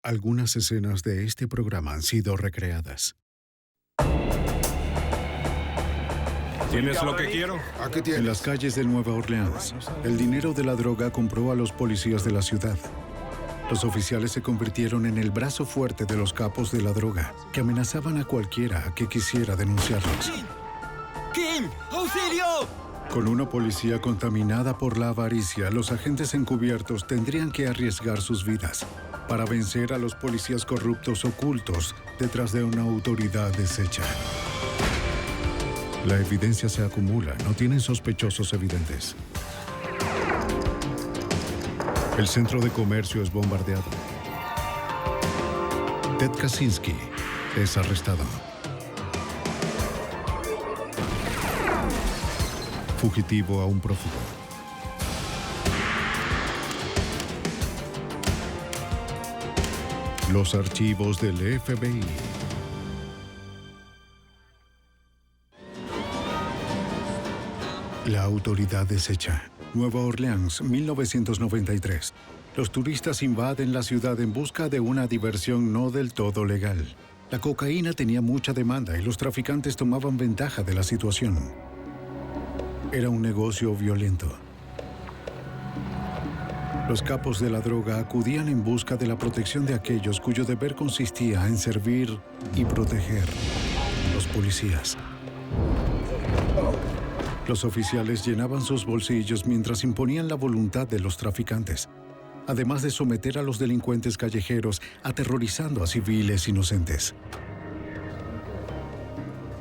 Algunas escenas de este programa han sido recreadas. ¿Tienes lo que quiero? Aquí En tienes. las calles de Nueva Orleans, el dinero de la droga compró a los policías de la ciudad. Los oficiales se convirtieron en el brazo fuerte de los capos de la droga, que amenazaban a cualquiera que quisiera denunciarlos. ¡Kim! ¡Auxilio! Con una policía contaminada por la avaricia, los agentes encubiertos tendrían que arriesgar sus vidas para vencer a los policías corruptos ocultos detrás de una autoridad deshecha. La evidencia se acumula, no tienen sospechosos evidentes. El centro de comercio es bombardeado. Ted Kaczynski es arrestado. Fugitivo a un prófugo. Los archivos del FBI. La autoridad deshecha. Nueva Orleans, 1993. Los turistas invaden la ciudad en busca de una diversión no del todo legal. La cocaína tenía mucha demanda y los traficantes tomaban ventaja de la situación. Era un negocio violento. Los capos de la droga acudían en busca de la protección de aquellos cuyo deber consistía en servir y proteger. Los policías. Los oficiales llenaban sus bolsillos mientras imponían la voluntad de los traficantes, además de someter a los delincuentes callejeros, aterrorizando a civiles inocentes.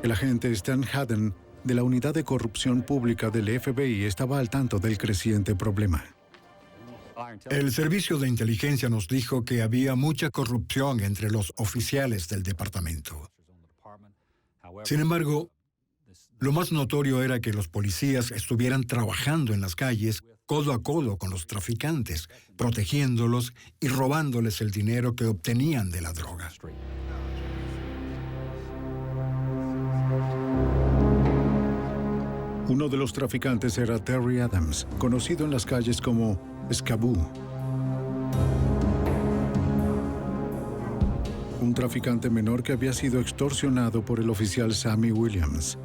El agente Stan Haddon, de la Unidad de Corrupción Pública del FBI, estaba al tanto del creciente problema. El servicio de inteligencia nos dijo que había mucha corrupción entre los oficiales del departamento. Sin embargo, lo más notorio era que los policías estuvieran trabajando en las calles codo a codo con los traficantes, protegiéndolos y robándoles el dinero que obtenían de la droga. Uno de los traficantes era Terry Adams, conocido en las calles como Scaboo. Un traficante menor que había sido extorsionado por el oficial Sammy Williams.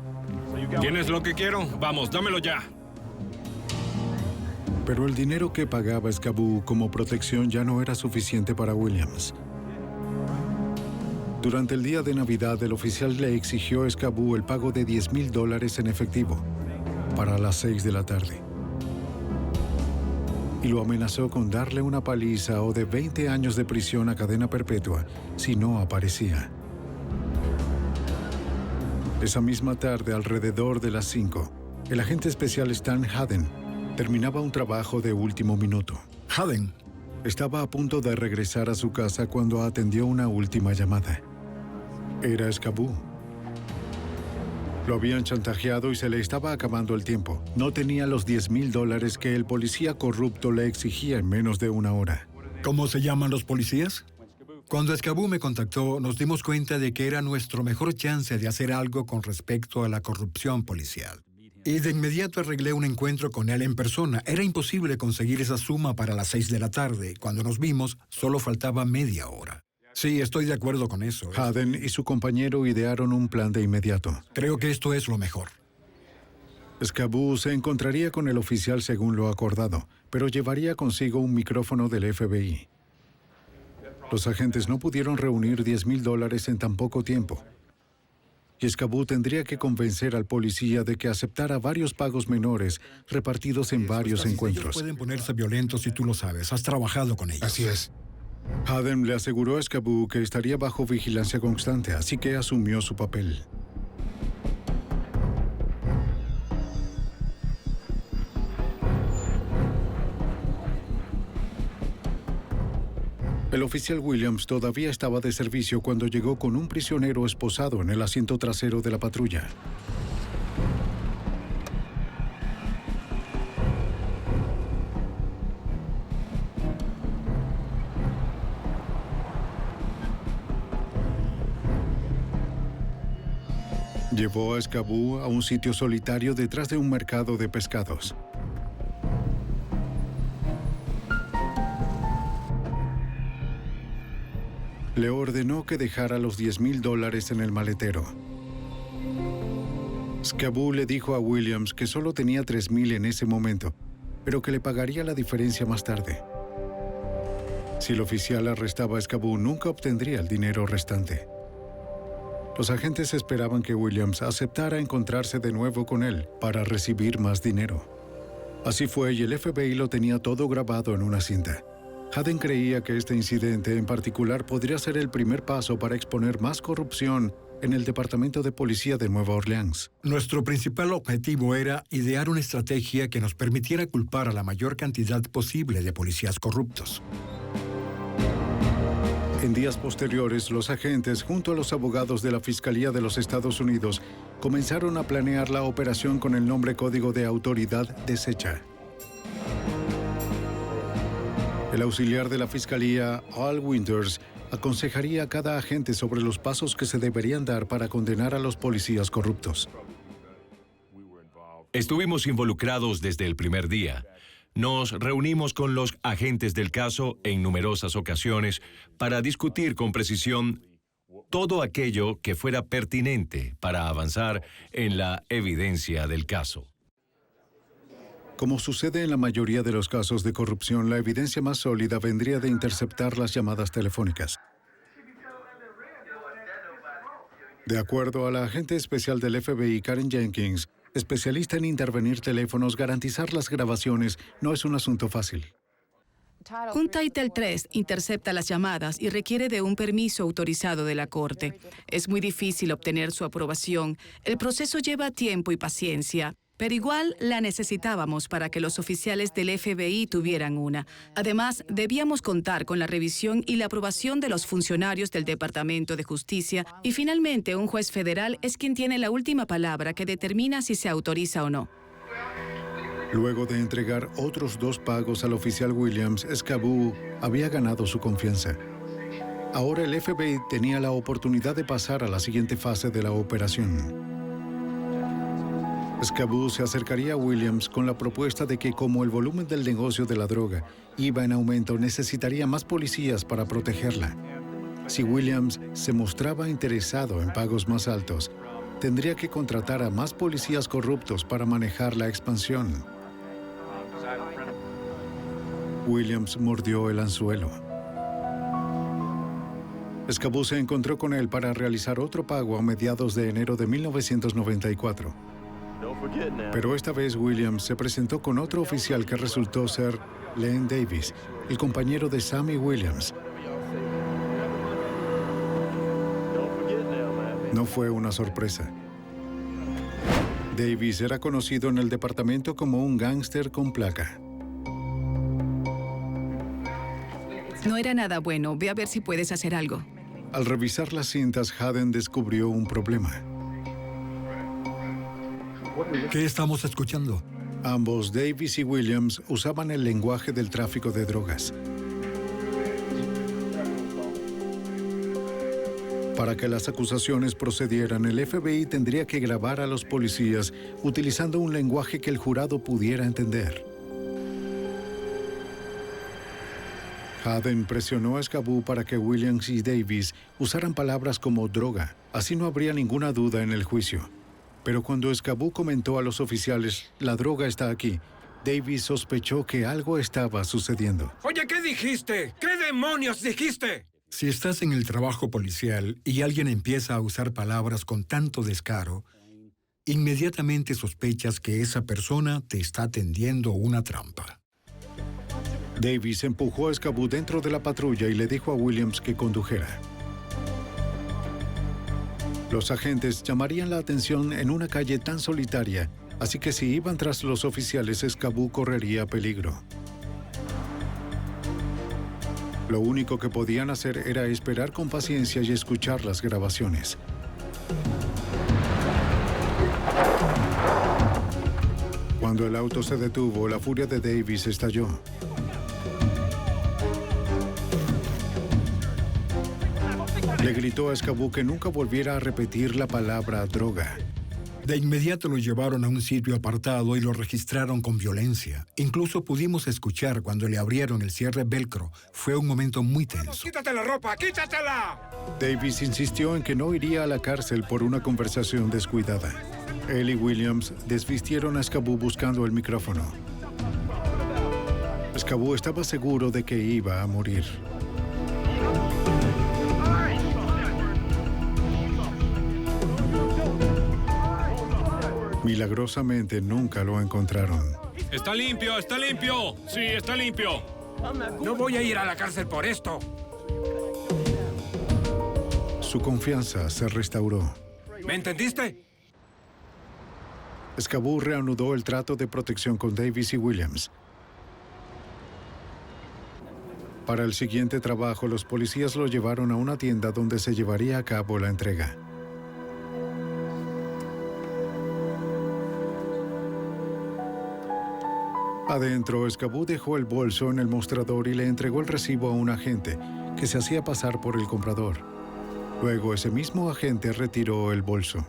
¿Tienes lo que quiero? Vamos, dámelo ya. Pero el dinero que pagaba Scaboo como protección ya no era suficiente para Williams. Durante el día de Navidad, el oficial le exigió a Scaboo el pago de $10,000 en efectivo para las 6 de la tarde. Y lo amenazó con darle una paliza o de 20 años de prisión a cadena perpetua si no aparecía. Esa misma tarde, alrededor de las 5, el agente especial Stan Haddon terminaba un trabajo de último minuto. Haddon Estaba a punto de regresar a su casa cuando atendió una última llamada. Era Scaboo. Lo habían chantajeado y se le estaba acabando el tiempo. No tenía los $10,000 que el policía corrupto le exigía en menos de una hora. ¿Cómo se llaman los policías? Cuando Scaboo me contactó, nos dimos cuenta de que era nuestro mejor chance de hacer algo con respecto a la corrupción policial. Y de inmediato arreglé un encuentro con él en persona. Era imposible conseguir esa suma para las 6 de la tarde. Cuando nos vimos, solo faltaba media hora. Sí, estoy de acuerdo con eso. Haddon y su compañero idearon un plan de inmediato. Creo que esto es lo mejor. Scaboo se encontraría con el oficial según lo acordado, pero llevaría consigo un micrófono del FBI. Los agentes no pudieron reunir $10,000 en tan poco tiempo. Y Scaboo tendría que convencer al policía de que aceptara varios pagos menores repartidos en varios Ellos encuentros. pueden ponerse violentos si tú lo sabes. Has trabajado con ellos. Así es. Haddon le aseguró a Scaboo que estaría bajo vigilancia constante, así que asumió su papel. El oficial Williams todavía estaba de servicio cuando llegó con un prisionero esposado en el asiento trasero de la patrulla. Llevó a Scaboo a un sitio solitario detrás de un mercado de pescados. Le ordenó que dejara los $10,000 en el maletero. Scaboo le dijo a Williams que solo tenía $3,000 en ese momento, pero que le pagaría la diferencia más tarde. Si el oficial arrestaba a Scaboo, nunca obtendría el dinero restante. Los agentes esperaban que Williams aceptara encontrarse de nuevo con él para recibir más dinero. Así fue, y el FBI lo tenía todo grabado en una cinta. Haden creía que este incidente en particular podría ser el primer paso para exponer más corrupción en el Departamento de Policía de Nueva Orleans. Nuestro principal objetivo era idear una estrategia que nos permitiera culpar a la mayor cantidad posible de policías corruptos. En días posteriores, los agentes, junto a los abogados de la Fiscalía de los Estados Unidos, comenzaron a planear la operación con el nombre código de Autoridad Deshecha. El auxiliar de la Fiscalía, Al Winters, aconsejaría a cada agente sobre los pasos que se deberían dar para condenar a los policías corruptos. Estuvimos involucrados desde el primer día. Nos reunimos con los agentes del caso en numerosas ocasiones para discutir con precisión todo aquello que fuera pertinente para avanzar en la evidencia del caso. Como sucede en la mayoría de los casos de corrupción, la evidencia más sólida vendría de interceptar las llamadas telefónicas. De acuerdo a la agente especial del FBI, Karen Jenkins, especialista en intervenir teléfonos, garantizar las grabaciones no es un asunto fácil. Un Title III intercepta las llamadas y requiere de un permiso autorizado de la Corte. Es muy difícil obtener su aprobación. El proceso lleva tiempo y paciencia, pero igual la necesitábamos para que los oficiales del FBI tuvieran una. Además, debíamos contar con la revisión y la aprobación de los funcionarios del Departamento de Justicia, y finalmente un juez federal es quien tiene la última palabra que determina si se autoriza o no. Luego de entregar otros 2 pagos al oficial Williams, Scaboo había ganado su confianza. Ahora el FBI tenía la oportunidad de pasar a la siguiente fase de la operación. Scaboo se acercaría a Williams con la propuesta de que, como el volumen del negocio de la droga iba en aumento, necesitaría más policías para protegerla. Si Williams se mostraba interesado en pagos más altos, tendría que contratar a más policías corruptos para manejar la expansión. Williams mordió el anzuelo. Scaboo se encontró con él para realizar otro pago a mediados de enero de 1994. Pero esta vez Williams se presentó con otro oficial que resultó ser Len Davis, el compañero de Sammy Williams. No fue una sorpresa. Davis era conocido en el departamento como un gángster con placa. No era nada bueno. Ve a ver si puedes hacer algo. Al revisar las cintas, Haden descubrió un problema. ¿Qué estamos escuchando? Ambos, Davis y Williams, usaban el lenguaje del tráfico de drogas. Para que las acusaciones procedieran, el FBI tendría que grabar a los policías utilizando un lenguaje que el jurado pudiera entender. Haden presionó a Scaboo para que Williams y Davis usaran palabras como droga. Así no habría ninguna duda en el juicio. Pero cuando Scaboo comentó a los oficiales, la droga está aquí, Davis sospechó que algo estaba sucediendo. Oye, ¿qué dijiste? ¿Qué demonios dijiste? Si estás en el trabajo policial y alguien empieza a usar palabras con tanto descaro, inmediatamente sospechas que esa persona te está tendiendo una trampa. Davis empujó a Scaboo dentro de la patrulla y le dijo a Williams que condujera. Los agentes llamarían la atención en una calle tan solitaria, así que si iban tras los oficiales, Scaboo correría peligro. Lo único que podían hacer era esperar con paciencia y escuchar las grabaciones. Cuando el auto se detuvo, la furia de Davis estalló. Le gritó a Scaboo que nunca volviera a repetir la palabra droga. De inmediato lo llevaron a un sitio apartado y lo registraron con violencia. Incluso pudimos escuchar cuando le abrieron el cierre velcro. Fue un momento muy tenso. ¡Quítate la ropa! ¡Quítatela! Davis insistió en que no iría a la cárcel por una conversación descuidada. Él y Williams desvistieron a Scaboo buscando el micrófono. Scaboo estaba seguro de que iba a morir. Milagrosamente nunca lo encontraron. ¡Está limpio! ¡Está limpio! ¡Sí, está limpio! No voy a ir a la cárcel por esto. Su confianza se restauró. ¿Me entendiste? Scaboo reanudó el trato de protección con Davis y Williams. Para el siguiente trabajo, los policías lo llevaron a una tienda donde se llevaría a cabo la entrega. Adentro, Scaboo dejó el bolso en el mostrador y le entregó el recibo a un agente que se hacía pasar por el comprador. Luego, ese mismo agente retiró el bolso.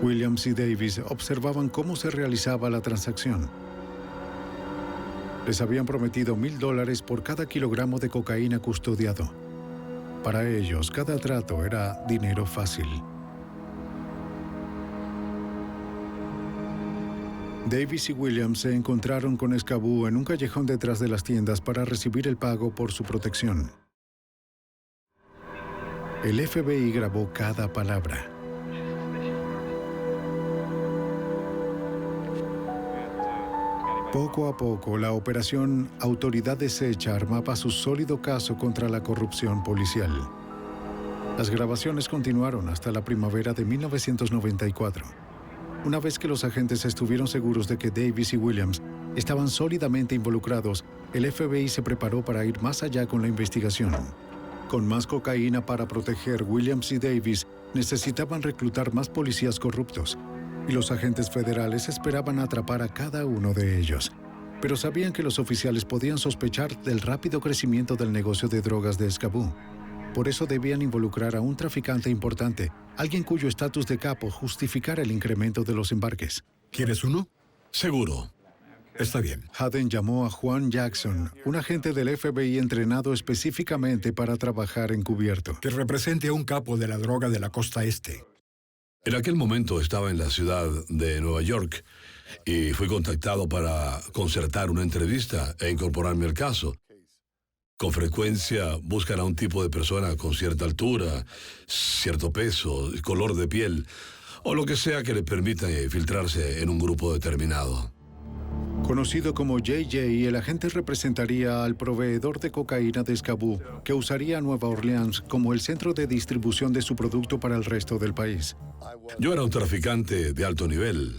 Williams y Davis observaban cómo se realizaba la transacción. Les habían prometido $1,000 por cada kilogramo de cocaína custodiado. Para ellos, cada trato era dinero fácil. Davis y Williams se encontraron con Scaboo en un callejón detrás de las tiendas para recibir el pago por su protección. El FBI grabó cada palabra. Poco a poco, la operación Autoridad Deshecha armaba su sólido caso contra la corrupción policial. Las grabaciones continuaron hasta la primavera de 1994. Una vez que los agentes estuvieron seguros de que Davis y Williams estaban sólidamente involucrados, el FBI se preparó para ir más allá con la investigación. Con más cocaína para proteger, Williams y Davis necesitaban reclutar más policías corruptos, y los agentes federales esperaban atrapar a cada uno de ellos. Pero sabían que los oficiales podían sospechar del rápido crecimiento del negocio de drogas de Scaboo. Por eso debían involucrar a un traficante importante, alguien cuyo estatus de capo justificara el incremento de los embarques. ¿Quieres uno? Seguro. Está bien. Haden llamó a Juan Jackson, un agente del FBI entrenado específicamente para trabajar encubierto. Que represente a un capo de la droga de la costa este. En aquel momento estaba en la ciudad de Nueva York y fui contactado para concertar una entrevista e incorporarme al caso. Con frecuencia buscan a un tipo de persona con cierta altura, cierto peso, color de piel, o lo que sea que le permita filtrarse en un grupo determinado. Conocido como JJ, el agente representaría al proveedor de cocaína de Scaboo, que usaría Nueva Orleans como el centro de distribución de su producto para el resto del país. Yo era un traficante de alto nivel.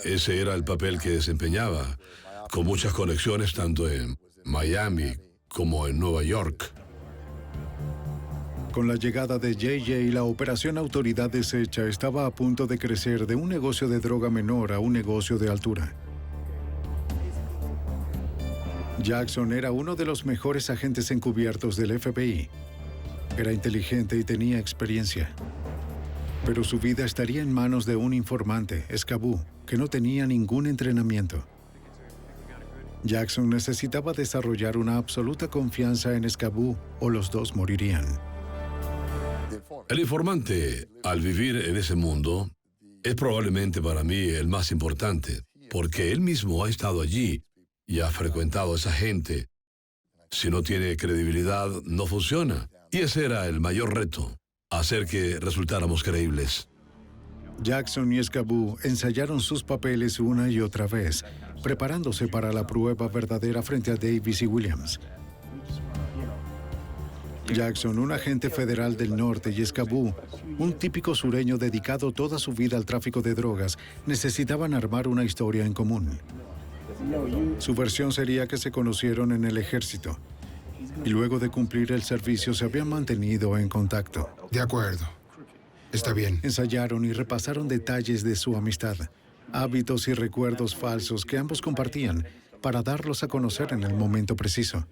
Ese era el papel que desempeñaba, con muchas conexiones tanto en Miami como en Nueva York. Con la llegada de JJ, la operación Autoridad Deshecha estaba a punto de crecer de un negocio de droga menor a un negocio de altura. Jackson era uno de los mejores agentes encubiertos del FBI. Era inteligente y tenía experiencia. Pero su vida estaría en manos de un informante, Scaboo, que no tenía ningún entrenamiento. Jackson necesitaba desarrollar una absoluta confianza en Scaboo o los dos morirían. El informante, al vivir en ese mundo, es probablemente para mí el más importante, porque él mismo ha estado allí y ha frecuentado a esa gente. Si no tiene credibilidad, no funciona. Y ese era el mayor reto, hacer que resultáramos creíbles. Jackson y Scaboo ensayaron sus papeles una y otra vez, preparándose para la prueba verdadera frente a Davis y Williams. Jackson, un agente federal del norte, y Scaboo, un típico sureño dedicado toda su vida al tráfico de drogas, necesitaban armar una historia en común. Su versión sería que se conocieron en el ejército, y luego de cumplir el servicio se habían mantenido en contacto. De acuerdo. Está bien. Ensayaron y repasaron detalles de su amistad, hábitos y recuerdos falsos que ambos compartían para darlos a conocer en el momento preciso.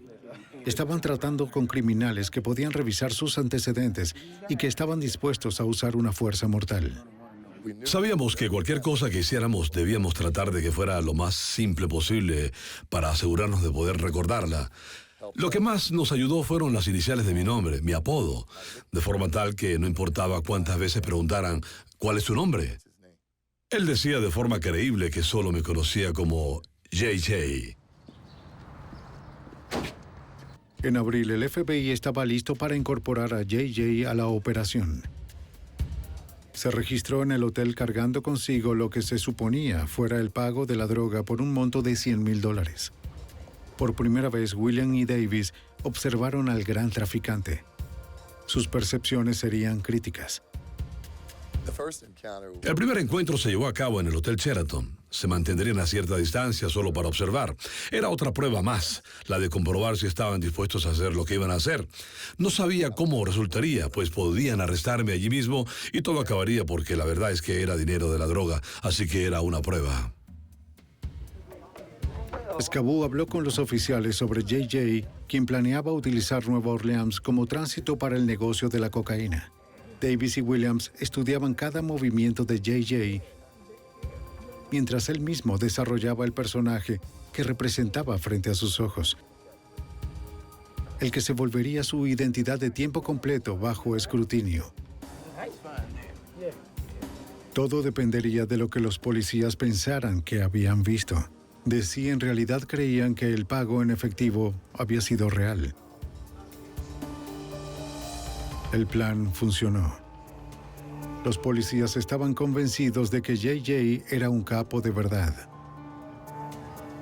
Estaban tratando con criminales que podían revisar sus antecedentes y que estaban dispuestos a usar una fuerza mortal. Sabíamos que cualquier cosa que hiciéramos debíamos tratar de que fuera lo más simple posible para asegurarnos de poder recordarla. Lo que más nos ayudó fueron las iniciales de mi nombre, mi apodo, de forma tal que no importaba cuántas veces preguntaran ¿cuál es su nombre? Él decía de forma creíble que solo me conocía como JJ. En abril, el FBI estaba listo para incorporar a JJ a la operación. Se registró en el hotel cargando consigo lo que se suponía fuera el pago de la droga por un monto de $100,000. Por primera vez, William y Davis observaron al gran traficante. Sus percepciones serían críticas. El primer encuentro se llevó a cabo en el Hotel Sheraton. Se mantendrían a cierta distancia solo para observar. Era otra prueba más, la de comprobar si estaban dispuestos a hacer lo que iban a hacer. No sabía cómo resultaría, pues podían arrestarme allí mismo y todo acabaría porque la verdad es que era dinero de la droga, así que era una prueba. Scaboo habló con los oficiales sobre JJ, quien planeaba utilizar Nueva Orleans como tránsito para el negocio de la cocaína. Davis y Williams estudiaban cada movimiento de JJ, mientras él mismo desarrollaba el personaje que representaba frente a sus ojos, el que se volvería su identidad de tiempo completo bajo escrutinio. Todo dependería de lo que los policías pensaran que habían visto, de si en realidad creían que el pago en efectivo había sido real. El plan funcionó. Los policías estaban convencidos de que JJ era un capo de verdad.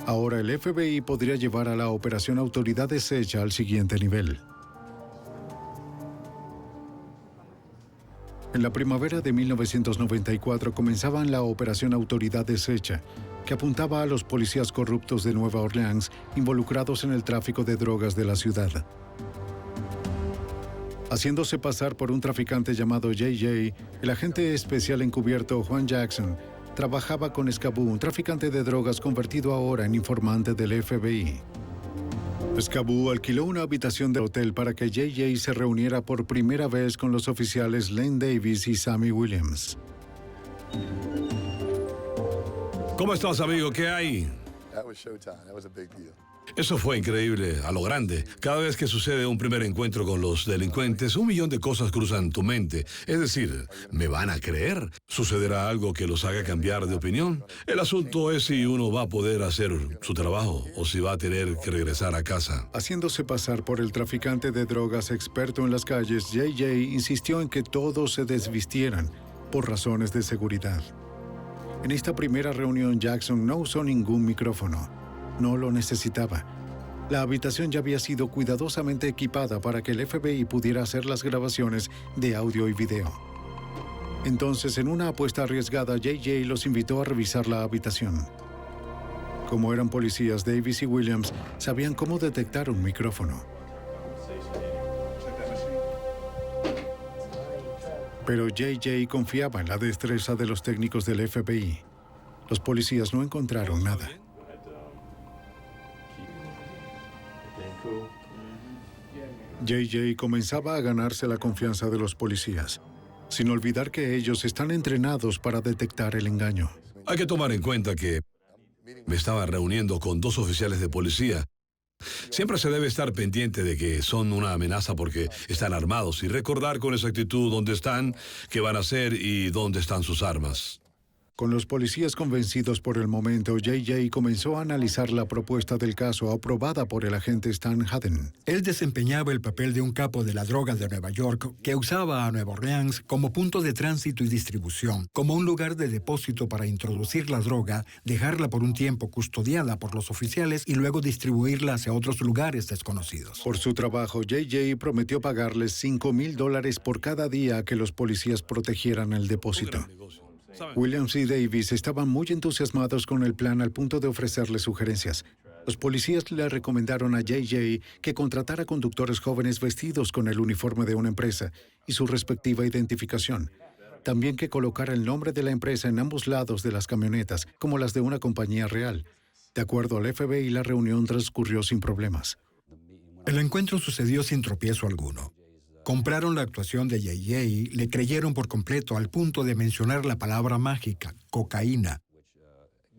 Ahora el FBI podría llevar a la operación Autoridad Deshecha al siguiente nivel. En la primavera de 1994 comenzaban la operación Autoridad Deshecha, que apuntaba a los policías corruptos de Nueva Orleans involucrados en el tráfico de drogas de la ciudad. Haciéndose pasar por un traficante llamado JJ, el agente especial encubierto Juan Jackson trabajaba con Scaboo, un traficante de drogas convertido ahora en informante del FBI. Scaboo alquiló una habitación de hotel para que JJ se reuniera por primera vez con los oficiales Len Davis y Sammy Williams. ¿Cómo estás, amigo? ¿Qué hay? Eso fue increíble, a lo grande. Cada vez que sucede un primer encuentro con los delincuentes, 1,000,000 de cosas cruzan tu mente. Es decir, ¿me van a creer? ¿Sucederá algo que los haga cambiar de opinión? El asunto es si uno va a poder hacer su trabajo o si va a tener que regresar a casa. Haciéndose pasar por el traficante de drogas experto en las calles, JJ insistió en que todos se desvistieran por razones de seguridad. En esta primera reunión, Jackson no usó ningún micrófono. No lo necesitaba. La habitación ya había sido cuidadosamente equipada para que el FBI pudiera hacer las grabaciones de audio y video. Entonces, en una apuesta arriesgada, JJ los invitó a revisar la habitación. Como eran policías, Davis y Williams sabían cómo detectar un micrófono. Pero JJ confiaba en la destreza de los técnicos del FBI. Los policías no encontraron nada. JJ comenzaba a ganarse la confianza de los policías, sin olvidar que ellos están entrenados para detectar el engaño. Hay que tomar en cuenta que me estaba reuniendo con 2 oficiales de policía. Siempre se debe estar pendiente de que son una amenaza porque están armados y recordar con exactitud dónde están, qué van a hacer y dónde están sus armas. Con los policías convencidos por el momento, JJ comenzó a analizar la propuesta del caso aprobada por el agente Stan Haden. Él desempeñaba el papel de un capo de la droga de Nueva York que usaba a Nueva Orleans como punto de tránsito y distribución, como un lugar de depósito para introducir la droga, dejarla por un tiempo custodiada por los oficiales y luego distribuirla hacia otros lugares desconocidos. Por su trabajo, JJ prometió pagarles $5,000 por cada día que los policías protegieran el depósito. Williams y Davis estaban muy entusiasmados con el plan al punto de ofrecerle sugerencias. Los policías le recomendaron a JJ que contratara conductores jóvenes vestidos con el uniforme de una empresa y su respectiva identificación. También que colocara el nombre de la empresa en ambos lados de las camionetas, como las de una compañía real. De acuerdo al FBI, la reunión transcurrió sin problemas. El encuentro sucedió sin tropiezo alguno. Compraron la actuación de JJ, le creyeron por completo al punto de mencionar la palabra mágica, cocaína,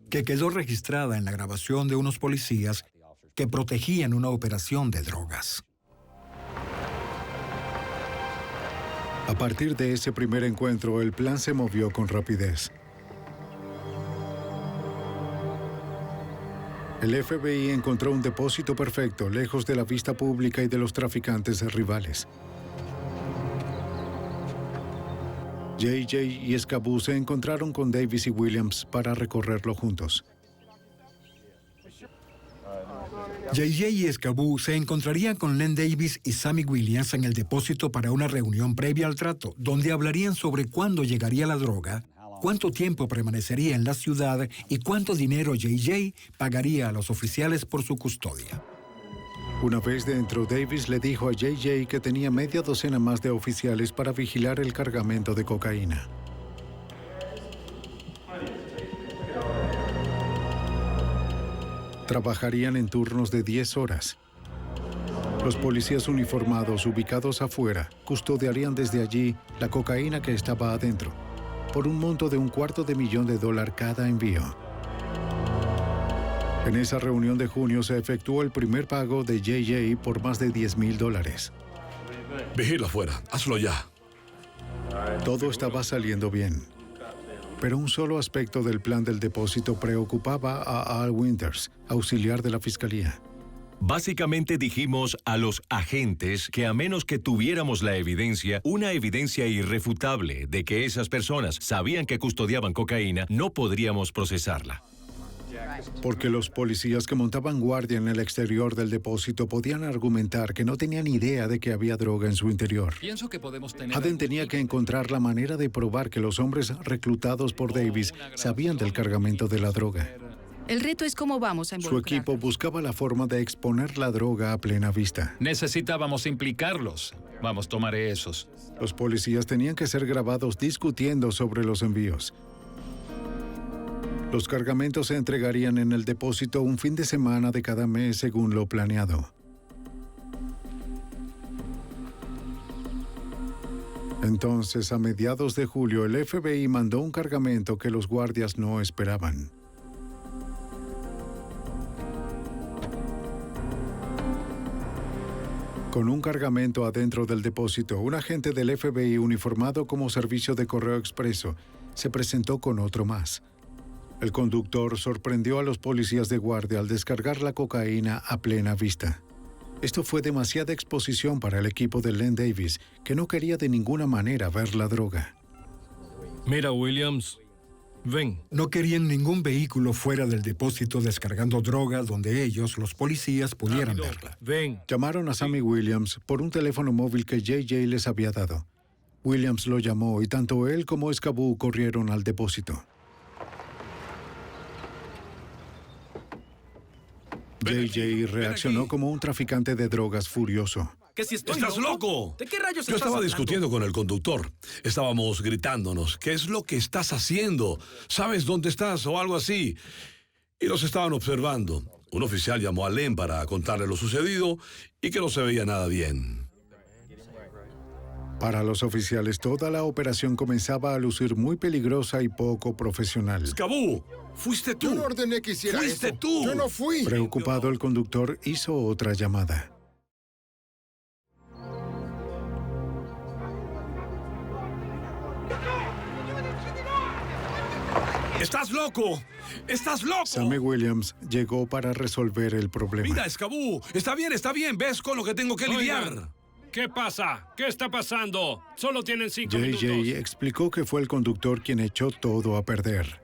que quedó registrada en la grabación de unos policías que protegían una operación de drogas. A partir de ese primer encuentro, el plan se movió con rapidez. El FBI encontró un depósito perfecto, lejos de la vista pública y de los traficantes rivales. JJ y Escabú se encontraron con Davis y Williams para recorrerlo juntos. JJ y Escabú se encontrarían con Len Davis y Sammy Williams en el depósito para una reunión previa al trato, donde hablarían sobre cuándo llegaría la droga, cuánto tiempo permanecería en la ciudad y cuánto dinero JJ pagaría a los oficiales por su custodia. Una vez dentro, Davis le dijo a JJ que tenía media docena más de oficiales para vigilar el cargamento de cocaína. Trabajarían en turnos de 10 horas. Los policías uniformados ubicados afuera custodiarían desde allí la cocaína que estaba adentro, por un monto de $250,000 cada envío. En esa reunión de junio se efectuó el primer pago de JJ por más de $10,000. Vigila afuera, hazlo ya. Todo estaba saliendo bien. Pero un solo aspecto del plan del depósito preocupaba a Al Winters, auxiliar de la fiscalía. Básicamente dijimos a los agentes que a menos que tuviéramos la evidencia, una evidencia irrefutable de que esas personas sabían que custodiaban cocaína, no podríamos procesarla. Porque los policías que montaban guardia en el exterior del depósito podían argumentar que no tenían idea de que había droga en su interior. Pienso que podemos tener Aden tenía que encontrar la manera de probar que los hombres reclutados por Davis sabían del cargamento de la droga. El reto es cómo vamos a Su involucrarlos. equipo buscaba la forma de exponer la droga a plena vista. Necesitábamos implicarlos. Vamos, tomaré esos. Los policías tenían que ser grabados discutiendo sobre los envíos. Los cargamentos se entregarían en el depósito un fin de semana de cada mes según lo planeado. Entonces, a mediados de julio, el FBI mandó un cargamento que los guardias no esperaban. Con un cargamento adentro del depósito, un agente del FBI uniformado como servicio de correo expreso se presentó con otro más. El conductor sorprendió a los policías de guardia al descargar la cocaína a plena vista. Esto fue demasiada exposición para el equipo de Len Davis, que no quería de ninguna manera ver la droga. Mira, Williams, ven. No querían ningún vehículo fuera del depósito descargando droga donde ellos, los policías, pudieran verla. Ven. Llamaron a Sammy Williams por un teléfono móvil que JJ les había dado. Williams lo llamó y tanto él como Escabú corrieron al depósito. JJ reaccionó como un traficante de drogas furioso. ¿Que si estoy ¡Estás loco! ¿De qué rayos Yo estás estaba hablando? discutiendo con el conductor. Estábamos gritándonos. ¿Qué es lo que estás haciendo? ¿Sabes dónde estás? O algo así. Y nos estaban observando. Un oficial llamó a Len para contarle lo sucedido y que no se veía nada bien. Para los oficiales, toda la operación comenzaba a lucir muy peligrosa y poco profesional. ¡Escabú! ¡Fuiste tú! Yo no ordené que hiciera ¡Fuiste eso. tú! Yo no fui. Preocupado, el conductor hizo otra llamada. ¡Estás loco! ¡Estás loco! Sammy Williams llegó para resolver el problema. Mira, Escabú, está bien, ves con lo que tengo que lidiar. Oigan, ¿qué pasa? ¿Qué está pasando? Solo tienen 5 minutos. JJ explicó que fue el conductor quien echó todo a perder.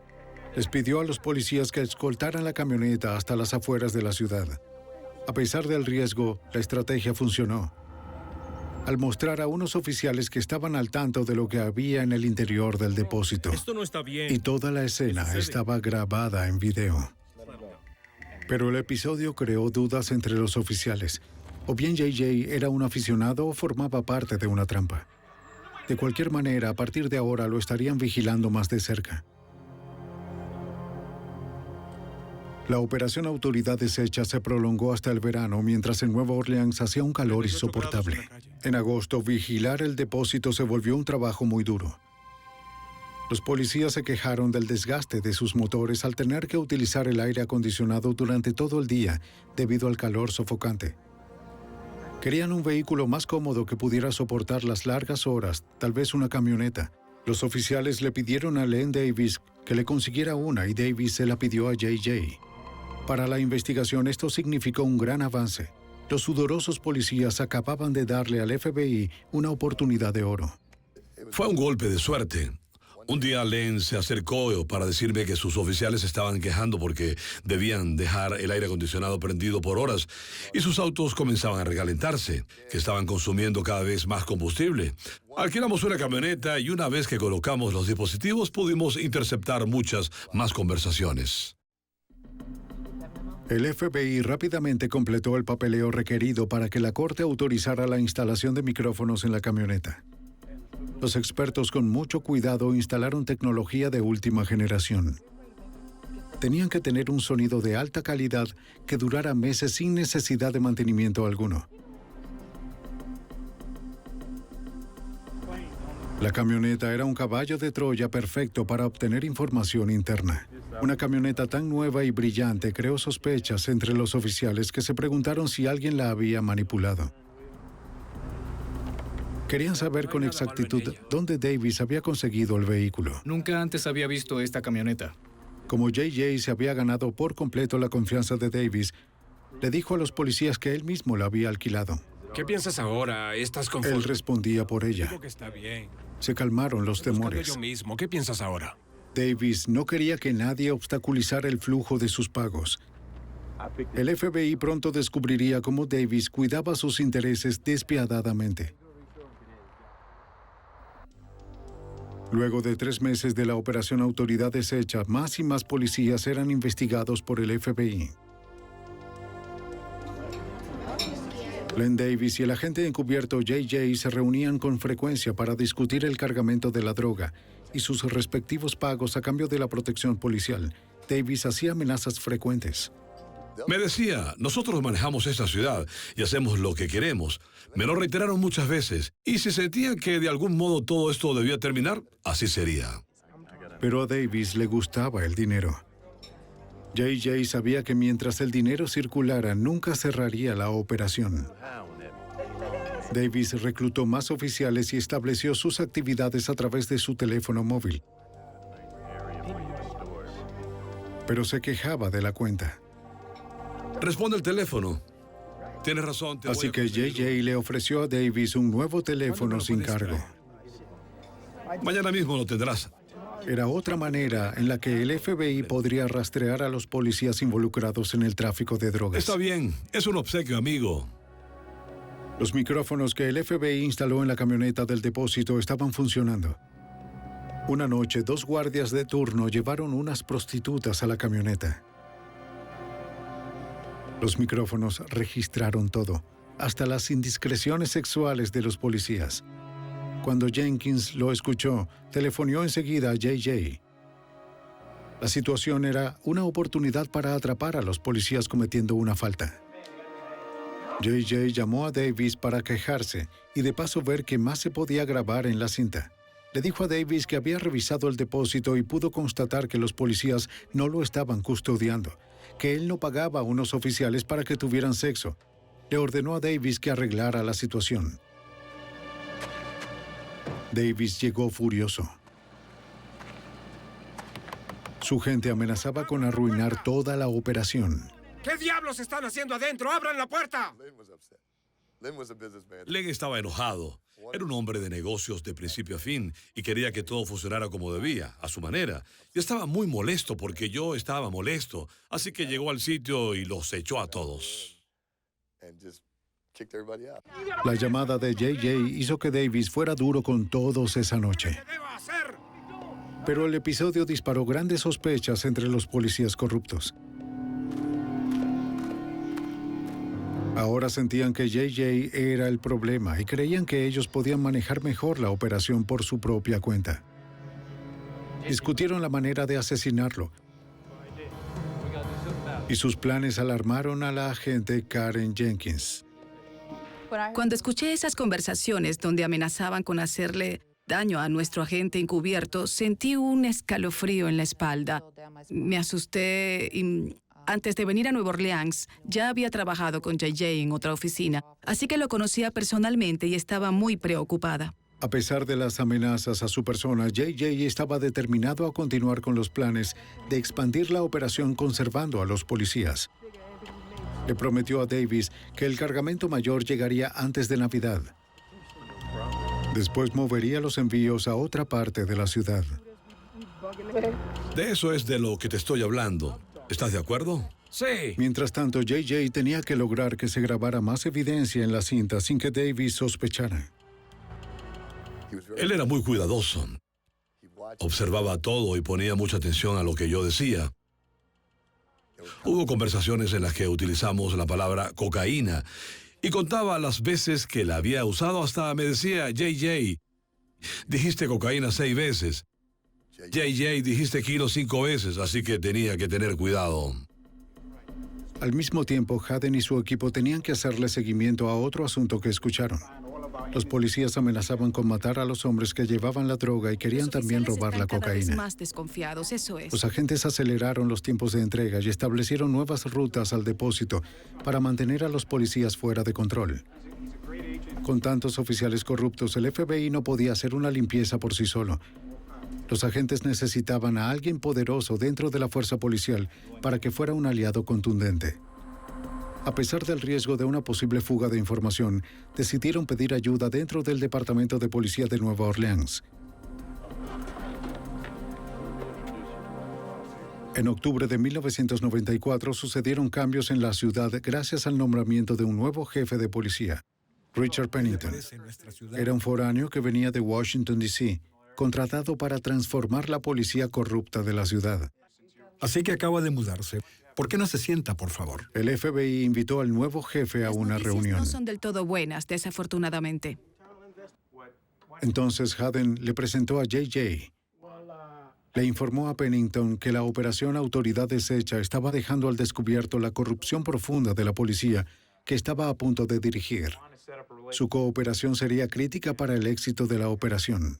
Les pidió a los policías que escoltaran la camioneta hasta las afueras de la ciudad. A pesar del riesgo, la estrategia funcionó. Al mostrar a unos oficiales que estaban al tanto de lo que había en el interior del depósito. Esto no está bien. Y toda la escena estaba grabada en video. Pero el episodio creó dudas entre los oficiales. O bien JJ era un aficionado o formaba parte de una trampa. De cualquier manera, a partir de ahora lo estarían vigilando más de cerca. La operación Autoridad Deshecha se prolongó hasta el verano, mientras en Nueva Orleans hacía un calor insoportable. En agosto, vigilar el depósito se volvió un trabajo muy duro. Los policías se quejaron del desgaste de sus motores al tener que utilizar el aire acondicionado durante todo el día debido al calor sofocante. Querían un vehículo más cómodo que pudiera soportar las largas horas, tal vez una camioneta. Los oficiales le pidieron a Len Davis que le consiguiera una y Davis se la pidió a JJ. Para la investigación esto significó un gran avance. Los sudorosos policías acababan de darle al FBI una oportunidad de oro. Fue un golpe de suerte. Un día Len se acercó para decirme que sus oficiales estaban quejando porque debían dejar el aire acondicionado prendido por horas y sus autos comenzaban a recalentarse, que estaban consumiendo cada vez más combustible. Alquilamos una camioneta y una vez que colocamos los dispositivos pudimos interceptar muchas más conversaciones. El FBI rápidamente completó el papeleo requerido para que la corte autorizara la instalación de micrófonos en la camioneta. Los expertos con mucho cuidado instalaron tecnología de última generación. Tenían que tener un sonido de alta calidad que durara meses sin necesidad de mantenimiento alguno. La camioneta era un caballo de Troya perfecto para obtener información interna. Una camioneta tan nueva y brillante creó sospechas entre los oficiales que se preguntaron si alguien la había manipulado. Querían saber con exactitud dónde Davis había conseguido el vehículo. Nunca antes había visto esta camioneta. Como JJ se había ganado por completo la confianza de Davis, le dijo a los policías que él mismo la había alquilado. ¿Qué piensas ahora? ¿Estás conforme? Él respondía por ella. Digo que está bien. Se calmaron los temores. Yo mismo. ¿Qué piensas ahora? Davis no quería que nadie obstaculizara el flujo de sus pagos. El FBI pronto descubriría cómo Davis cuidaba sus intereses despiadadamente. Luego de 3 meses de la operación Autoridad Deshecha, más y más policías eran investigados por el FBI. Len Davis y el agente encubierto JJ se reunían con frecuencia para discutir el cargamento de la droga y sus respectivos pagos a cambio de la protección policial. Davis hacía amenazas frecuentes. Me decía, nosotros manejamos esta ciudad y hacemos lo que queremos. Me lo reiteraron muchas veces. Y si sentían que de algún modo todo esto debía terminar, así sería. Pero a Davis le gustaba el dinero. JJ sabía que mientras el dinero circulara, nunca cerraría la operación. Davis reclutó más oficiales y estableció sus actividades a través de su teléfono móvil. Pero se quejaba de la cuenta. Responde el teléfono. Tienes razón. Así que JJ le ofreció a Davis un nuevo teléfono sin cargo. Mañana mismo lo tendrás. Era otra manera en la que el FBI podría rastrear a los policías involucrados en el tráfico de drogas. Está bien, es un obsequio, amigo. Los micrófonos que el FBI instaló en la camioneta del depósito estaban funcionando. Una noche, 2 guardias de turno llevaron unas prostitutas a la camioneta. Los micrófonos registraron todo, hasta las indiscreciones sexuales de los policías. Cuando Jenkins lo escuchó, telefonió enseguida a JJ. La situación era una oportunidad para atrapar a los policías cometiendo una falta. JJ llamó a Davis para quejarse y de paso ver qué más se podía grabar en la cinta. Le dijo a Davis que había revisado el depósito y pudo constatar que los policías no lo estaban custodiando, que él no pagaba a unos oficiales para que tuvieran sexo. Le ordenó a Davis que arreglara la situación. Davis llegó furioso. Su gente amenazaba con arruinar toda la operación. ¿Qué diablos están haciendo adentro? ¡Abran la puerta! Len estaba enojado. Era un hombre de negocios de principio a fin y quería que todo funcionara como debía, a su manera. Y estaba muy molesto porque yo estaba molesto. Así que llegó al sitio y los echó a todos. La llamada de JJ hizo que Davis fuera duro con todos esa noche. ¿Qué debo hacer? Pero el episodio disparó grandes sospechas entre los policías corruptos. Ahora sentían que JJ era el problema y creían que ellos podían manejar mejor la operación por su propia cuenta. Discutieron la manera de asesinarlo. y sus planes alarmaron a la agente Karen Jenkins. Cuando escuché esas conversaciones donde amenazaban con hacerle daño a nuestro agente encubierto, sentí un escalofrío en la espalda. Me asusté y antes de venir a Nueva Orleans ya había trabajado con JJ en otra oficina, así que lo conocía personalmente y estaba muy preocupada. A pesar de las amenazas a su persona, JJ estaba determinado a continuar con los planes de expandir la operación conservando a los policías. Le prometió a Davis que el cargamento mayor llegaría antes de Navidad. Después movería los envíos a otra parte de la ciudad. De eso es de lo que te estoy hablando. ¿Estás de acuerdo? Sí. Mientras tanto, JJ tenía que lograr que se grabara más evidencia en la cinta sin que Davis sospechara. Él era muy cuidadoso. Observaba todo y ponía mucha atención a lo que yo decía. Hubo conversaciones en las que utilizamos la palabra cocaína y contaba las veces que la había usado. Hasta me decía, JJ, dijiste cocaína 6 veces. JJ, dijiste kilo 5 veces, así que tenía que tener cuidado. Al mismo tiempo, Haden y su equipo tenían que hacerle seguimiento a otro asunto que escucharon. Los policías amenazaban con matar a los hombres que llevaban la droga y querían también robar la Cada vez cocaína. más desconfiados, eso es. Los agentes aceleraron los tiempos de entrega y establecieron nuevas rutas al depósito para mantener a los policías fuera de control. Con tantos oficiales corruptos, el FBI no podía hacer una limpieza por sí solo. Los agentes necesitaban a alguien poderoso dentro de la fuerza policial para que fuera un aliado contundente. A pesar del riesgo de una posible fuga de información, decidieron pedir ayuda dentro del Departamento de Policía de Nueva Orleans. En octubre de 1994 sucedieron cambios en la ciudad gracias al nombramiento de un nuevo jefe de policía, Richard Pennington. Era un foráneo que venía de Washington, D.C., contratado para transformar la policía corrupta de la ciudad. Así que acaba de mudarse. ¿Por qué no se sienta, por favor? El FBI invitó al nuevo jefe a una reunión. No son del todo buenas, desafortunadamente. Entonces Haden le presentó a JJ. Le informó a Pennington que la operación Autoridad Deshecha estaba dejando al descubierto la corrupción profunda de la policía que estaba a punto de dirigir. Su cooperación sería crítica para el éxito de la operación.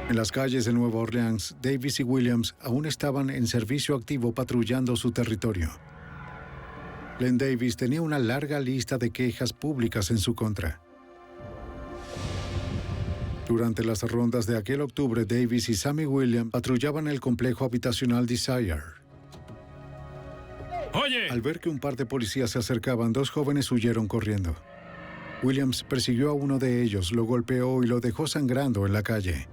En las calles de Nueva Orleans, Davis y Williams aún estaban en servicio activo patrullando su territorio. Len Davis tenía una larga lista de quejas públicas en su contra. Durante las rondas de aquel octubre, Davis y Sammy Williams patrullaban el complejo habitacional Desire. Oye, Al ver que un par de policías se acercaban, 2 jóvenes huyeron corriendo. Williams persiguió a uno de ellos, lo golpeó y lo dejó sangrando en la calle.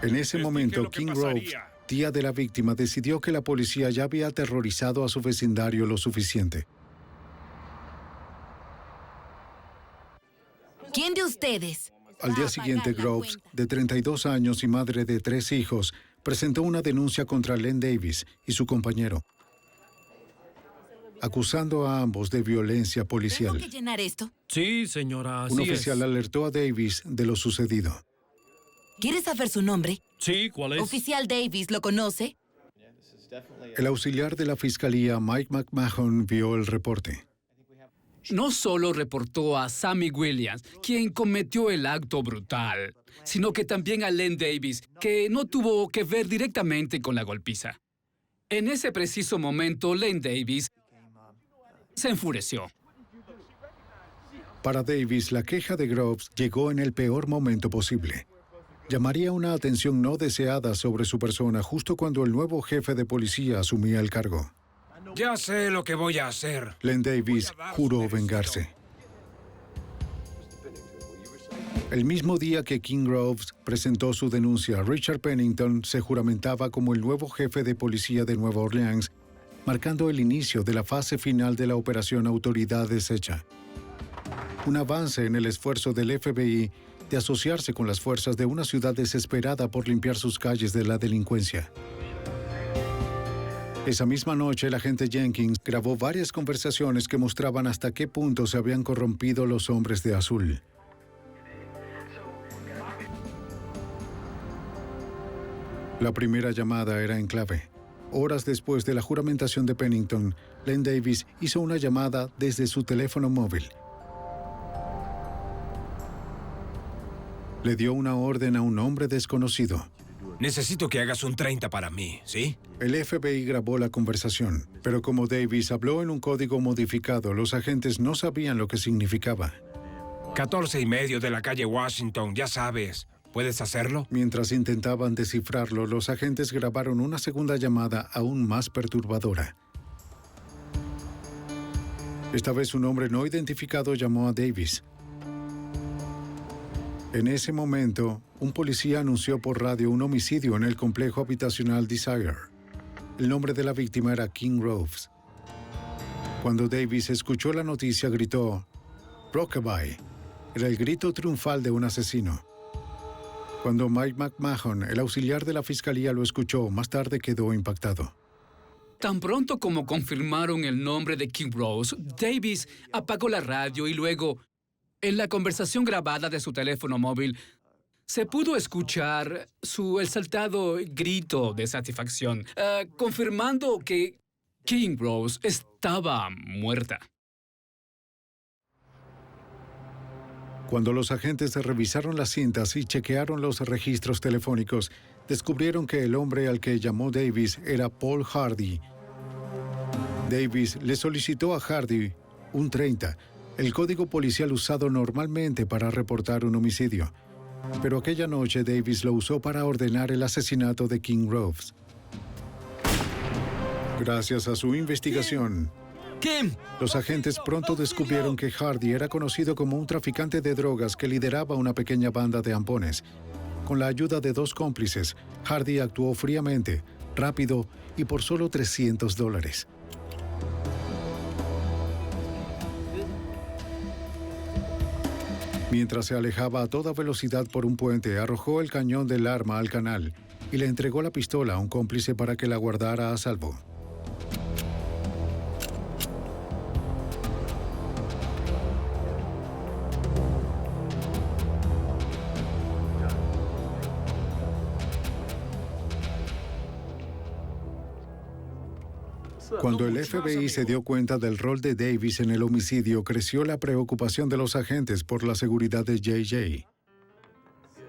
En ese momento, King Groves, tía de la víctima, decidió que la policía ya había aterrorizado a su vecindario lo suficiente. ¿Quién de ustedes? Al día siguiente, Groves, de 32 años y madre de 3 hijos, presentó una denuncia contra Len Davis y su compañero, acusando a ambos de violencia policial. ¿Tengo que llenar esto? sí, señora, así Un oficial alertó a Davis de lo sucedido. ¿Quieres saber su nombre? Sí, ¿cuál es? Oficial Davis, ¿lo conoce? El auxiliar de la fiscalía, Mike McMahon, vio el reporte. No solo reportó a Sammy Williams, quien cometió el acto brutal, sino que también a Len Davis, que no tuvo que ver directamente con la golpiza. En ese preciso momento, Len Davis se enfureció. Para Davis, la queja de Groves llegó en el peor momento posible. Llamaría una atención no deseada sobre su persona justo cuando el nuevo jefe de policía asumía el cargo. Ya sé lo que voy a hacer. Len Davis juró vengarse. El mismo día que King Groves presentó su denuncia, Richard Pennington se juramentaba como el nuevo jefe de policía de Nueva Orleans, marcando el inicio de la fase final de la operación Autoridad Deshecha. Un avance en el esfuerzo del FBI de asociarse con las fuerzas de una ciudad desesperada por limpiar sus calles de la delincuencia. Esa misma noche, el agente Jenkins grabó varias conversaciones que mostraban hasta qué punto se habían corrompido los hombres de azul. La primera llamada era en clave. Horas después de la juramentación de Pennington, Len Davis hizo una llamada desde su teléfono móvil. Le dio una orden a un hombre desconocido. Necesito que hagas un 30 para mí, ¿sí? El FBI grabó la conversación, pero como Davis habló en un código modificado, los agentes no sabían lo que significaba. 14:30 de la calle Washington, ya sabes. ¿Puedes hacerlo? Mientras intentaban descifrarlo, los agentes grabaron una segunda llamada aún más perturbadora. Esta vez un hombre no identificado llamó a Davis. En ese momento, un policía anunció por radio un homicidio en el complejo habitacional Desire. El nombre de la víctima era King Groves. Cuando Davis escuchó la noticia, gritó, "Rockabye". Era el grito triunfal de un asesino. Cuando Mike McMahon, el auxiliar de la fiscalía, lo escuchó, más tarde quedó impactado. Tan pronto como confirmaron el nombre de King Rose, Davis apagó la radio y luego, en la conversación grabada de su teléfono móvil, se pudo escuchar el exaltado grito de satisfacción, confirmando que King Rose estaba muerta. Cuando los agentes revisaron las cintas y chequearon los registros telefónicos, descubrieron que el hombre al que llamó Davis era Paul Hardy. Davis le solicitó a Hardy un 30, el código policial usado normalmente para reportar un homicidio. Pero aquella noche Davis lo usó para ordenar el asesinato de King Groves. Gracias a su investigación, los agentes pronto descubrieron que Hardy era conocido como un traficante de drogas que lideraba una pequeña banda de ampones. Con la ayuda de 2 cómplices, Hardy actuó fríamente, rápido y por solo $300. Mientras se alejaba a toda velocidad por un puente, arrojó el cañón del arma al canal y le entregó la pistola a un cómplice para que la guardara a salvo. Cuando el FBI se dio cuenta del rol de Davis en el homicidio, creció la preocupación de los agentes por la seguridad de JJ.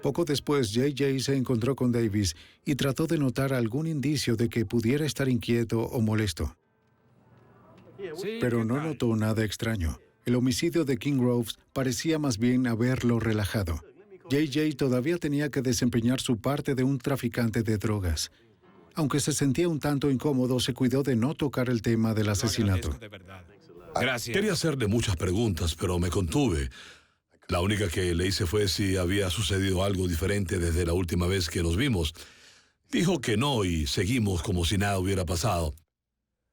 Poco después, JJ se encontró con Davis y trató de notar algún indicio de que pudiera estar inquieto o molesto. Pero no notó nada extraño. El homicidio de King Groves parecía más bien haberlo relajado. JJ todavía tenía que desempeñar su parte de un traficante de drogas. Aunque se sentía un tanto incómodo, se cuidó de no tocar el tema del asesinato. Gracias. Quería hacerle muchas preguntas, pero me contuve. La única que le hice fue si había sucedido algo diferente desde la última vez que nos vimos. Dijo que no y seguimos como si nada hubiera pasado.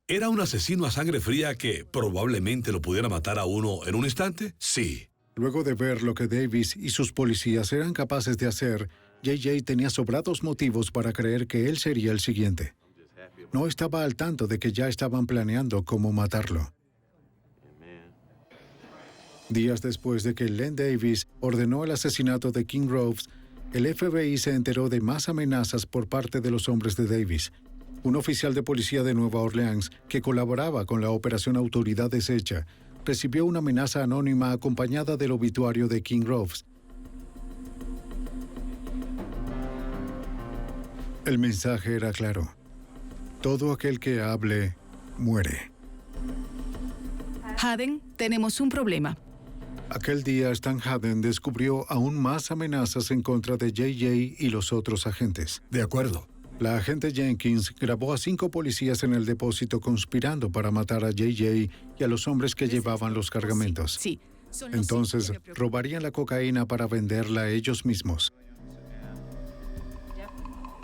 ¿Era un asesino a sangre fría que probablemente lo pudiera matar a uno en un instante? Sí. Luego de ver lo que Davis y sus policías eran capaces de hacer, JJ tenía sobrados motivos para creer que él sería el siguiente. No estaba al tanto de que ya estaban planeando cómo matarlo. Días después de que Len Davis ordenó el asesinato de King Groves, el FBI se enteró de más amenazas por parte de los hombres de Davis. Un oficial de policía de Nueva Orleans, que colaboraba con la operación Autoridad Deshecha, recibió una amenaza anónima acompañada del obituario de King Groves. El mensaje era claro. Todo aquel que hable, muere. Haden, tenemos un problema. Aquel día, Stan Haden descubrió aún más amenazas en contra de JJ y los otros agentes. De acuerdo. La agente Jenkins grabó a 5 policías en el depósito conspirando para matar a JJ y a los hombres que llevaban los cargamentos. Sí. Entonces, robarían la cocaína para venderla ellos mismos.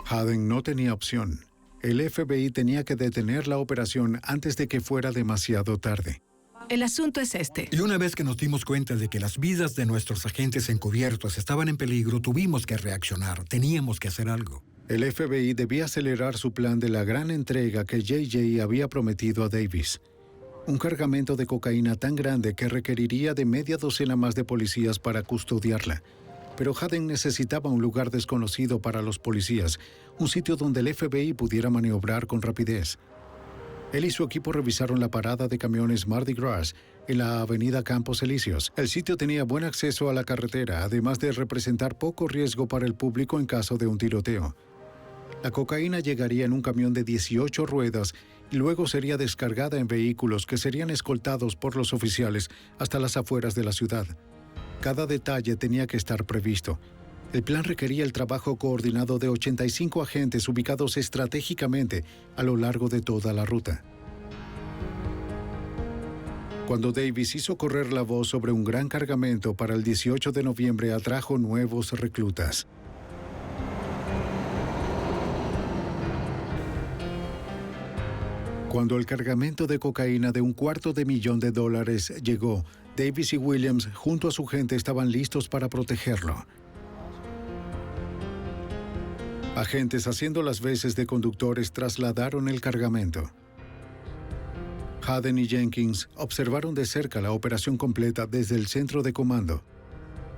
Haden no tenía opción. El FBI tenía que detener la operación antes de que fuera demasiado tarde. El asunto es este. Y una vez que nos dimos cuenta de que las vidas de nuestros agentes encubiertos estaban en peligro, tuvimos que reaccionar. Teníamos que hacer algo. El FBI debía acelerar su plan de la gran entrega que JJ había prometido a Davis. Un cargamento de cocaína tan grande que requeriría de media docena más de policías para custodiarla. pero Haden necesitaba un lugar desconocido para los policías, un sitio donde el FBI pudiera maniobrar con rapidez. Él y su equipo revisaron la parada de camiones Mardi Gras en la avenida Campos Elíseos. El sitio tenía buen acceso a la carretera, además de representar poco riesgo para el público en caso de un tiroteo. La cocaína llegaría en un camión de 18 ruedas y luego sería descargada en vehículos que serían escoltados por los oficiales hasta las afueras de la ciudad. Cada detalle tenía que estar previsto. El plan requería el trabajo coordinado de 85 agentes ubicados estratégicamente a lo largo de toda la ruta. Cuando Davis hizo correr la voz sobre un gran cargamento para el 18 de noviembre, atrajo nuevos reclutas. Cuando el cargamento de cocaína de $250,000 llegó, Davis y Williams, junto a su gente, estaban listos para protegerlo. Agentes haciendo las veces de conductores trasladaron el cargamento. Haden y Jenkins observaron de cerca la operación completa desde el centro de comando.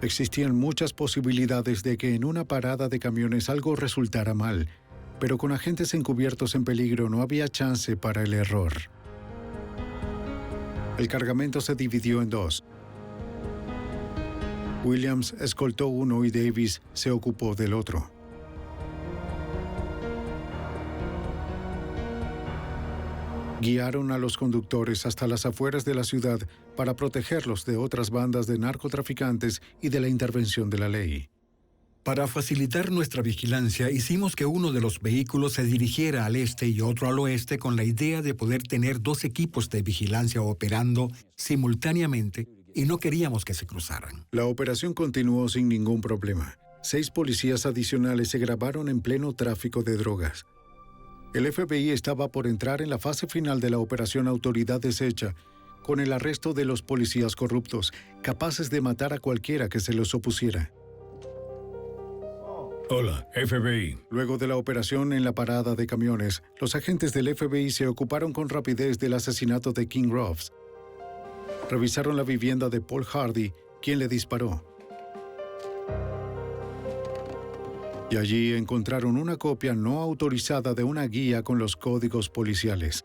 Existían muchas posibilidades de que en una parada de camiones algo resultara mal, pero con agentes encubiertos en peligro no había chance para el error. El cargamento se dividió en dos. Williams escoltó uno y Davis se ocupó del otro. Guiaron a los conductores hasta las afueras de la ciudad para protegerlos de otras bandas de narcotraficantes y de la intervención de la ley. Para facilitar nuestra vigilancia, hicimos que uno de los vehículos se dirigiera al este y otro al oeste con la idea de poder tener dos equipos de vigilancia operando simultáneamente y no queríamos que se cruzaran. La operación continuó sin ningún problema. 6 policías adicionales se grabaron en pleno tráfico de drogas. El FBI estaba por entrar en la fase final de la operación Autoridad Deshecha, con el arresto de los policías corruptos, capaces de matar a cualquiera que se los opusiera. Hola, FBI. Luego de la operación en la parada de camiones, los agentes del FBI se ocuparon con rapidez del asesinato de King Groves. Revisaron la vivienda de Paul Hardy, quien le disparó. Y allí encontraron una copia no autorizada de una guía con los códigos policiales,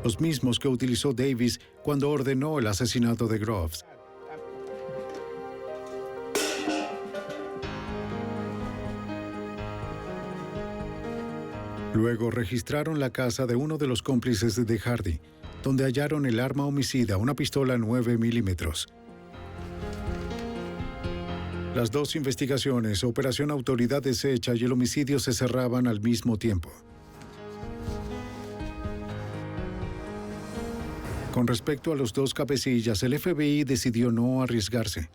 los mismos que utilizó Davis cuando ordenó el asesinato de Groves. Luego registraron la casa de uno de los cómplices de Hardy, donde hallaron el arma homicida, una pistola 9 milímetros. Las dos investigaciones, Operación Autoridad Deshecha y el homicidio, se cerraban al mismo tiempo. Con respecto a los dos cabecillas, el FBI decidió no arriesgarse.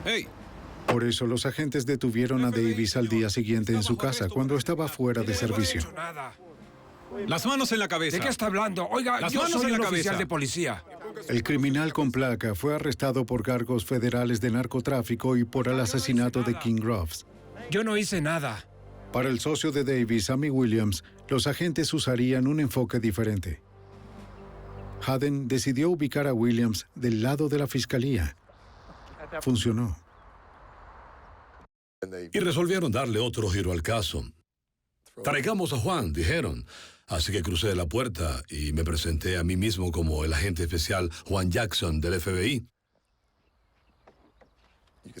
¡Hey! Por eso los agentes detuvieron a Davis al día siguiente en su casa, cuando estaba fuera de servicio. Las manos en la cabeza. ¿De qué está hablando? Oiga, yo soy un oficial de policía. El criminal con placa fue arrestado por cargos federales de narcotráfico y por el asesinato de King Groves. Yo no hice nada. Para el socio de Davis, Sammy Williams, los agentes usarían un enfoque diferente. Haden decidió ubicar a Williams del lado de la fiscalía. Funcionó. Y resolvieron darle otro giro al caso. Traigamos a Juan, dijeron. Así que crucé la puerta y me presenté a mí mismo como el agente especial Juan Jackson del FBI.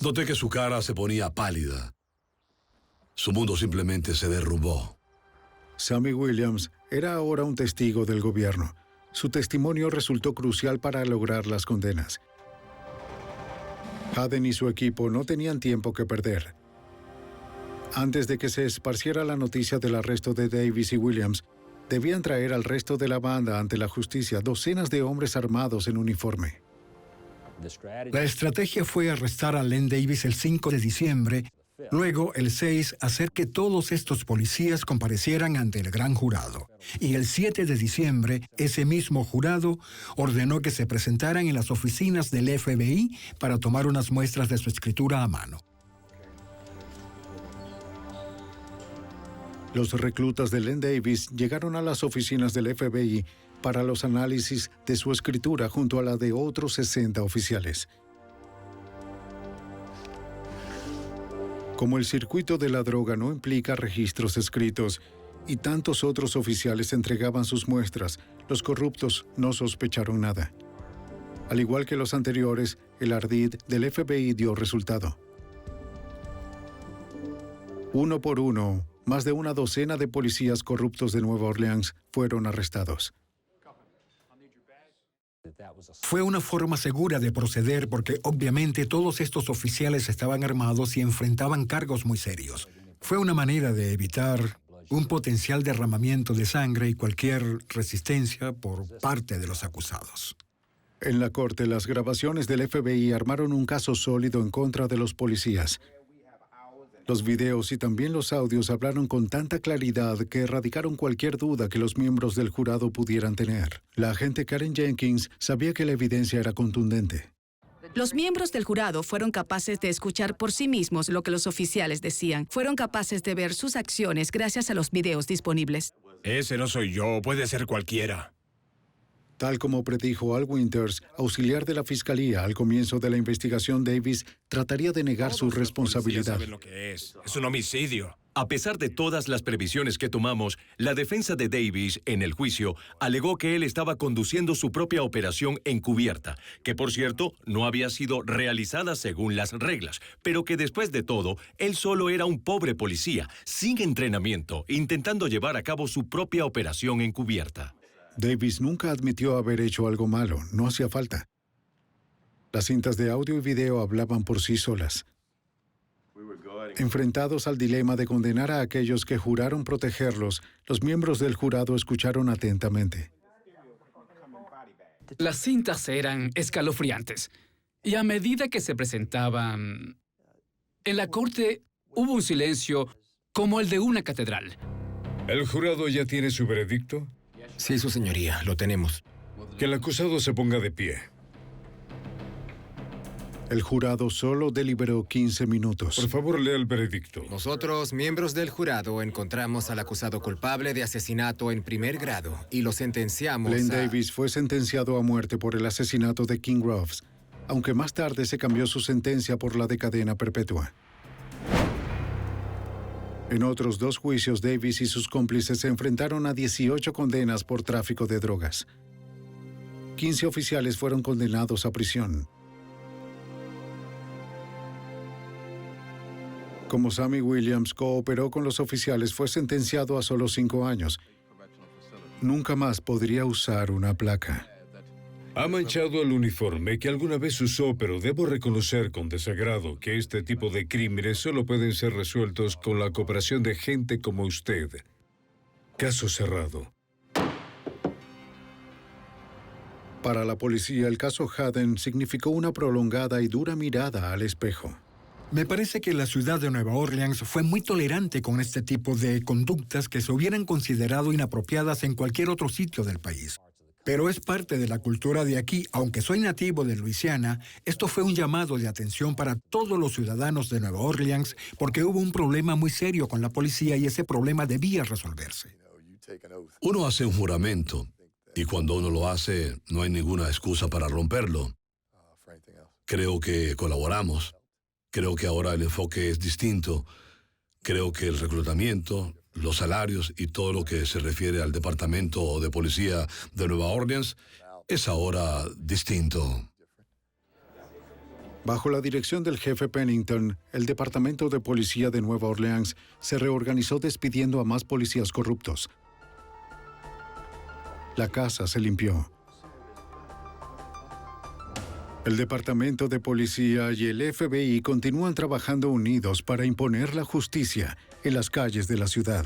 Noté que su cara se ponía pálida. Su mundo simplemente se derrumbó. Sammy Williams era ahora un testigo del gobierno. Su testimonio resultó crucial para lograr las condenas. Haden y su equipo no tenían tiempo que perder. Antes de que se esparciera la noticia del arresto de Davis y Williams, debían traer al resto de la banda ante la justicia, docenas de hombres armados en uniforme. La estrategia fue arrestar a Len Davis el 5 de diciembre, luego el 6 hacer que todos estos policías comparecieran ante el gran jurado. Y el 7 de diciembre, ese mismo jurado ordenó que se presentaran en las oficinas del FBI para tomar unas muestras de su escritura a mano. Los reclutas de Len Davis llegaron a las oficinas del FBI para los análisis de su escritura junto a la de otros 60 oficiales. Como el circuito de la droga no implica registros escritos y tantos otros oficiales entregaban sus muestras, los corruptos no sospecharon nada. Al igual que los anteriores, el ardid del FBI dio resultado. Uno por uno, más de una docena de policías corruptos de Nueva Orleans fueron arrestados. Fue una forma segura de proceder porque obviamente todos estos oficiales estaban armados y enfrentaban cargos muy serios. Fue una manera de evitar un potencial derramamiento de sangre y cualquier resistencia por parte de los acusados. En la corte, las grabaciones del FBI armaron un caso sólido en contra de los policías. Los videos y también los audios hablaron con tanta claridad que erradicaron cualquier duda que los miembros del jurado pudieran tener. La agente Karen Jenkins sabía que la evidencia era contundente. Los miembros del jurado fueron capaces de escuchar por sí mismos lo que los oficiales decían. Fueron capaces de ver sus acciones gracias a los videos disponibles. Ese no soy yo, puede ser cualquiera. Tal como predijo Al Winters, auxiliar de la Fiscalía al comienzo de la investigación, Davis trataría de negar su responsabilidad. Saben lo que es un homicidio. A pesar de todas las previsiones que tomamos, la defensa de Davis en el juicio alegó que él estaba conduciendo su propia operación encubierta, que por cierto no había sido realizada según las reglas, pero que después de todo, él solo era un pobre policía, sin entrenamiento, intentando llevar a cabo su propia operación encubierta. Davis nunca admitió haber hecho algo malo, no hacía falta. Las cintas de audio y video hablaban por sí solas. Enfrentados al dilema de condenar a aquellos que juraron protegerlos, los miembros del jurado escucharon atentamente. Las cintas eran escalofriantes. Y a medida que se presentaban en la corte, hubo un silencio como el de una catedral. ¿El jurado ya tiene su veredicto? Sí, su señoría, lo tenemos. Que el acusado se ponga de pie. El jurado solo deliberó 15 minutos. Por favor, lea el veredicto. Nosotros, miembros del jurado, encontramos al acusado culpable de asesinato en primer grado y lo sentenciamos Glenn Davis fue sentenciado a muerte por el asesinato de King Groves, aunque más tarde se cambió su sentencia por la de cadena perpetua. En otros 2 juicios, Davis y sus cómplices se enfrentaron a 18 condenas por tráfico de drogas. 15 oficiales fueron condenados a prisión. Como Sammy Williams cooperó con los oficiales, fue sentenciado a solo 5 años. Nunca más podría usar una placa. Ha manchado el uniforme que alguna vez usó, pero debo reconocer con desagrado que este tipo de crímenes solo pueden ser resueltos con la cooperación de gente como usted. Caso cerrado. Para la policía, el caso Haddon significó una prolongada y dura mirada al espejo. Me parece que la ciudad de Nueva Orleans fue muy tolerante con este tipo de conductas que se hubieran considerado inapropiadas en cualquier otro sitio del país. Pero es parte de la cultura de aquí. Aunque soy nativo de Luisiana, esto fue un llamado de atención para todos los ciudadanos de Nueva Orleans porque hubo un problema muy serio con la policía y ese problema debía resolverse. Uno hace un juramento y cuando uno lo hace no hay ninguna excusa para romperlo. Creo que colaboramos. Creo que ahora el enfoque es distinto. Creo que el reclutamiento, los salarios y todo lo que se refiere al Departamento de Policía de Nueva Orleans es ahora distinto. Bajo la dirección del jefe Pennington, el Departamento de Policía de Nueva Orleans se reorganizó despidiendo a más policías corruptos. La casa se limpió. El Departamento de Policía y el FBI continúan trabajando unidos para imponer la justicia en las calles de la ciudad.